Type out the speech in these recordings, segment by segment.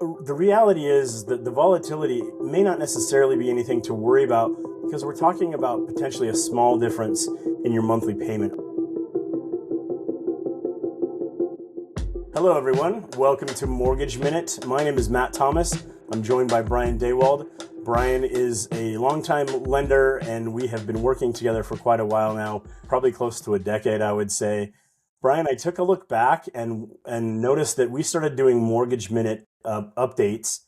The reality is that the volatility may not necessarily be anything to worry about because we're talking about potentially a small difference in your monthly payment. Hello, everyone. Welcome to Mortgage Minute. My name is Matt Thomas. I'm joined by Brian Dewald. Brian is a longtime lender, and we have been working together for quite a while now, probably close to a decade, I would say. Brian, I took a look back and noticed that we started doing Mortgage Minute updates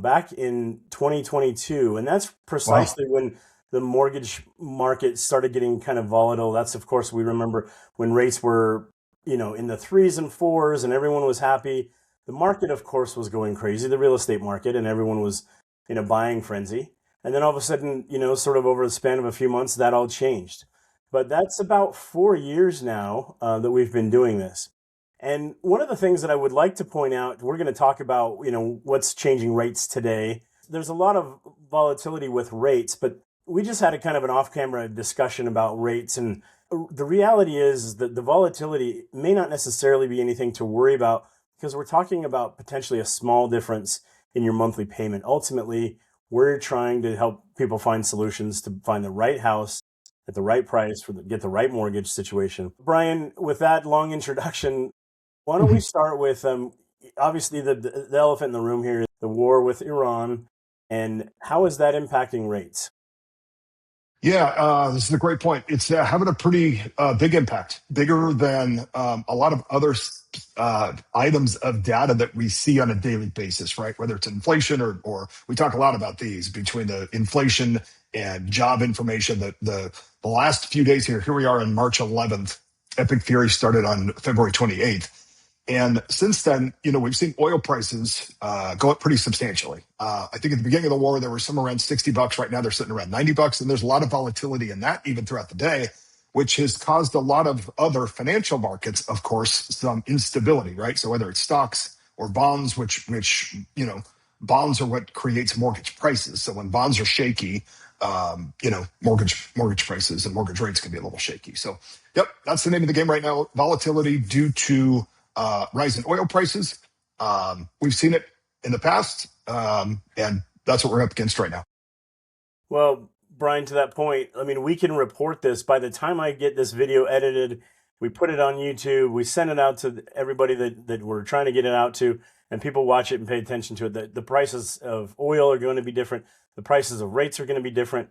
back in 2022, and that's Wow. precisely when the mortgage market started getting kind of volatile. That's, of course, we remember when rates were, in the threes and fours, and everyone was happy. The market, of course, was going crazy, the real estate market, and everyone was in a buying frenzy. And then all of a sudden, sort of over the span of a few months, that all changed. But that's about 4 years now that we've been doing this. And one of the things that I would like to point out, we're going to talk about, what's changing rates today. There's a lot of volatility with rates, but we just had a kind of an off-camera discussion about rates. And the reality is that the volatility may not necessarily be anything to worry about because we're talking about potentially a small difference in your monthly payment. Ultimately, we're trying to help people find solutions to find the right house at the right price get the right mortgage situation. Brian, with that long introduction, why don't we Mhm. start with obviously the elephant in the room here, the war with Iran, and how is that impacting rates? Yeah, this is a great point. It's having a pretty big impact, bigger than a lot of other items of data that we see on a daily basis, right? Whether it's inflation or we talk a lot about these between the inflation and job information. The last few days here we are on March 11th. Epic Fury started on February 28th. And since then, we've seen oil prices go up pretty substantially. I think at the beginning of the war, there were some around $60. Right now, they're sitting around $90. And there's a lot of volatility in that even throughout the day, which has caused a lot of other financial markets, of course, some instability, right? So whether it's stocks or bonds, bonds are what creates mortgage prices. So when bonds are shaky, mortgage prices and mortgage rates can be a little shaky. So, yep, that's the name of the game right now. Volatility due to rise in oil prices. We've seen it in the past, and that's what we're up against right now. Well, Brian, to that point, I mean, we can report this by the time I get this video edited. We put it on YouTube. We send it out to everybody that we're trying to get it out to, and people watch it and pay attention to it. The prices of oil are going to be different. The prices of rates are going to be different.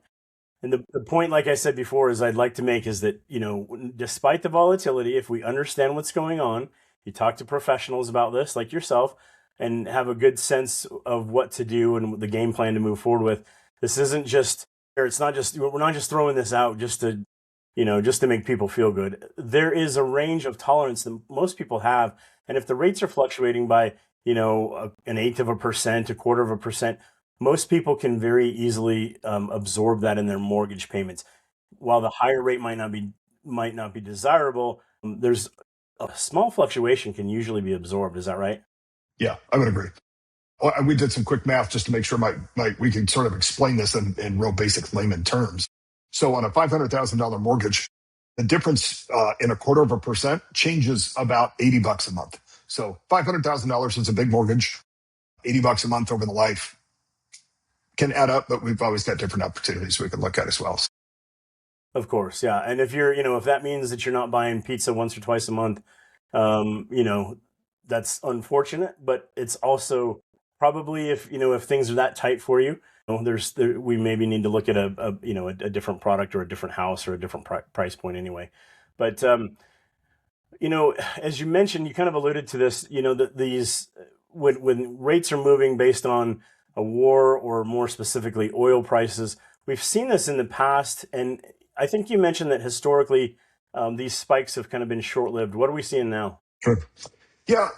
And the point, like I said before, is I'd like to make is that, despite the volatility, if we understand what's going on, you talk to professionals about this, like yourself, and have a good sense of what to do and the game plan to move forward with. This isn't just, or it's not just, we're not just throwing this out just to make people feel good. There is a range of tolerance that most people have. And if the rates are fluctuating by, an eighth of a percent, a quarter of a percent, most people can very easily absorb that in their mortgage payments. While the higher rate might not be desirable, there's a small fluctuation can usually be absorbed. Is that right? Yeah, I would agree. Well, we did some quick math just to make sure we can sort of explain this in real basic layman terms. So on a $500,000 mortgage, the difference in a quarter of a percent changes about $80 a month. So $500,000 is a big mortgage. $80 a month over the life can add up, but we've always got different opportunities we can look at as well. Of course, yeah. And if that means that you're not buying pizza once or twice a month, um, you know, that's unfortunate, but it's also probably if things are that tight for you, we maybe need to look at a different product or a different house or a different price point anyway. But as you mentioned, you kind of alluded to this, that these when rates are moving based on a war or more specifically oil prices, we've seen this in the past, and I think you mentioned that historically these spikes have kind of been short-lived. What are we seeing now? Sure. Yeah,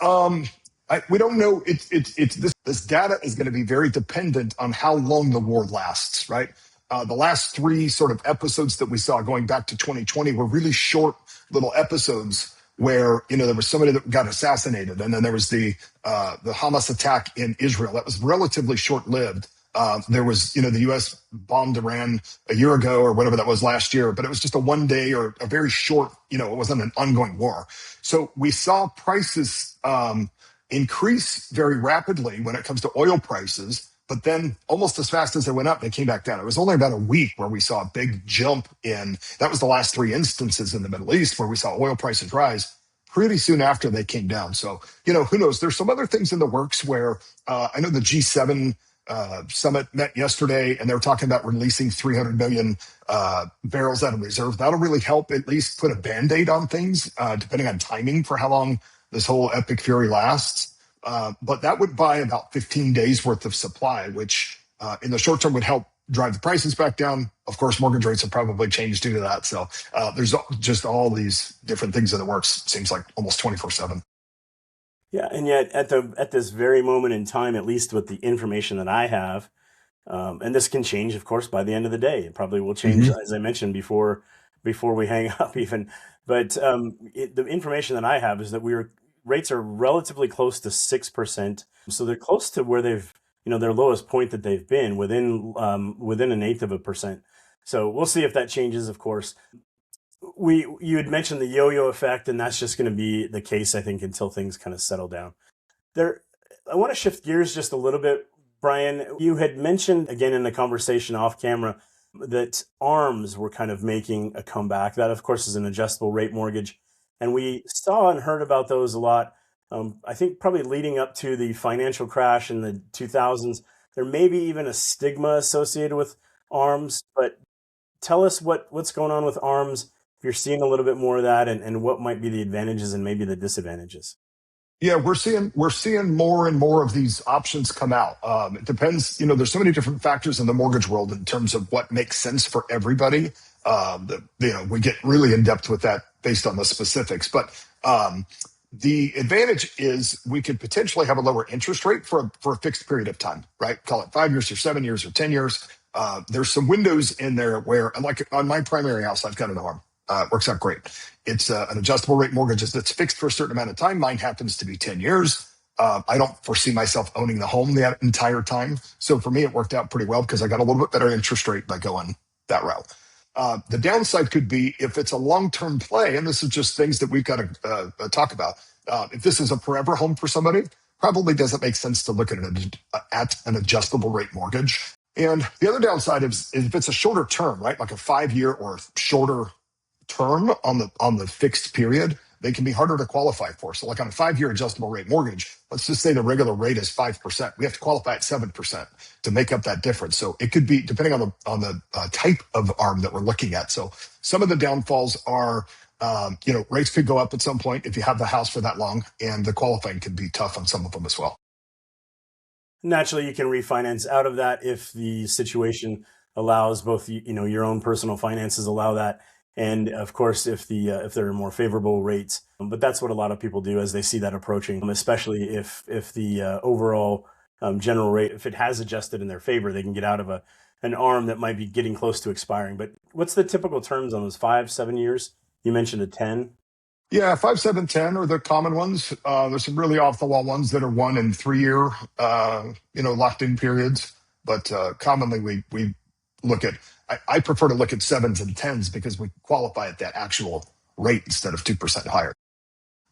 we don't know. It's this data is going to be very dependent on how long the war lasts, right? The last three sort of episodes that we saw going back to 2020 were really short little episodes where there was somebody that got assassinated, and then there was the Hamas attack in Israel that was relatively short lived. There was the U.S. bombed Iran a year ago or whatever that was last year, but it was just a 1 day or a very short. It wasn't an ongoing war. So we saw prices increase very rapidly when it comes to oil prices, but then almost as fast as they went up, they came back down. It was only about a week where we saw a big jump in, that was the last three instances in the Middle East where we saw oil prices rise. Pretty soon after they came down. So, who knows? There's some other things in the works where I know the G7 summit met yesterday, and they were talking about releasing 300 million barrels out of reserve. That'll really help at least put a Band-Aid on things, depending on timing for how long this whole epic fury lasts. But that would buy about 15 days worth of supply, which in the short term would help drive the prices back down. Of course, mortgage rates have probably changed due to that. So there's just all these different things in the works. It seems like almost 24/7. Yeah, and yet at this very moment in time, at least with the information that I have, and this can change, of course, by the end of the day. It probably will change, as I mentioned before we hang up, even. But the information that I have is that rates are relatively close to 6%, so they're close to where they've their lowest point that they've been within an eighth of a percent. So we'll see if that changes. Of course, you had mentioned the yo-yo effect, and that's just going to be the case, I think, until things kind of settle down. I want to shift gears just a little bit, Brian. You had mentioned again in the conversation off camera that ARMs were kind of making a comeback. That, of course, is an adjustable rate mortgage, and we saw and heard about those a lot. I think probably leading up to the financial crash in the 2000s, there may be even a stigma associated with ARMs. But tell us what's going on with ARMs, if you're seeing a little bit more of that, and what might be the advantages and maybe the disadvantages. Yeah, we're seeing more and more of these options come out. It depends, there's so many different factors in the mortgage world in terms of what makes sense for everybody. We get really in depth with that based on the specifics. But the advantage is we could potentially have a lower interest rate for a fixed period of time, right? Call it 5 years or 7 years or 10 years. There's some windows in there where, like on my primary house, I've got an ARM. It works out great. It's an adjustable rate mortgage that's fixed for a certain amount of time. Mine happens to be 10 years. I don't foresee myself owning the home that entire time. So for me, it worked out pretty well because I got a little bit better interest rate by going that route. The downside could be if it's a long-term play, and this is just things that we've got to talk about. If this is a forever home for somebody, probably doesn't make sense to look at an adjustable rate mortgage. And the other downside is if it's a shorter term, right, like a 5 year or shorter term on the fixed period, they can be harder to qualify for. So like on a 5 year adjustable rate mortgage, let's just say the regular rate is 5%. We have to qualify at 7% to make up that difference. So it could be depending on the type of ARM that we're looking at. So some of the downfalls are, rates could go up at some point if you have the house for that long, and the qualifying can be tough on some of them as well. Naturally, you can refinance out of that if the situation allows, both your own personal finances allow that, and of course if there are more favorable rates. But that's what a lot of people do as they see that approaching, especially if the overall general rate, if it has adjusted in their favor, they can get out of an ARM that might be getting close to expiring. But what's the typical terms on those 5-7 years? You mentioned a 10. Yeah, 5, 7, 10 are the common ones. There's some really off the wall ones that are 1 and 3 year, locked in periods. But commonly we look at, I prefer to look at 7s and 10s because we qualify at that actual rate instead of 2% higher.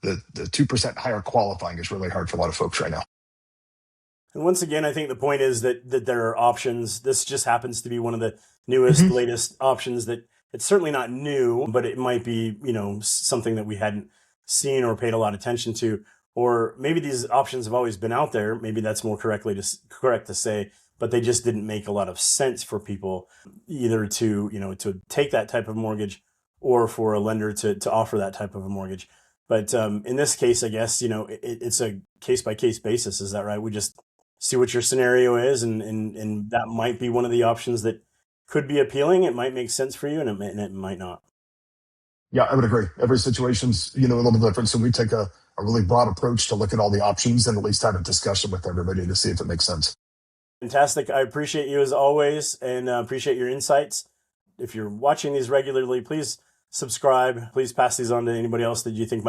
The 2% higher qualifying is really hard for a lot of folks right now. And once again, I think the point is that there are options. This just happens to be one of the newest, latest options that it's certainly not new, but it might be, something that we hadn't seen or paid a lot of attention to. Or maybe these options have always been out there. Maybe that's more correct to say, but they just didn't make a lot of sense for people either to take that type of mortgage or for a lender to offer that type of a mortgage. But in this case, I guess, it's a case by case basis. Is that right? We just see what your scenario is, and that might be one of the options that could be appealing. It might make sense for you, and it might not. Yeah, I would agree. Every situation's, a little different. So we take a really broad approach to look at all the options and at least have a discussion with everybody to see if it makes sense. Fantastic. I appreciate you as always, and appreciate your insights. If you're watching these regularly, please subscribe. Please pass these on to anybody else that you think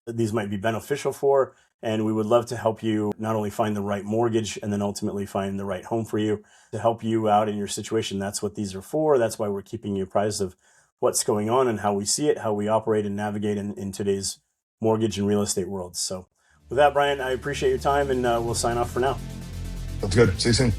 these might be beneficial for. And we would love to help you not only find the right mortgage and then ultimately find the right home for you, to help you out in your situation. That's what these are for. That's why we're keeping you apprised of what's going on and how we see it, how we operate and navigate in today's mortgage and real estate world. So With that, Brian, I appreciate your time, and we'll sign off for now. That's good. See you soon.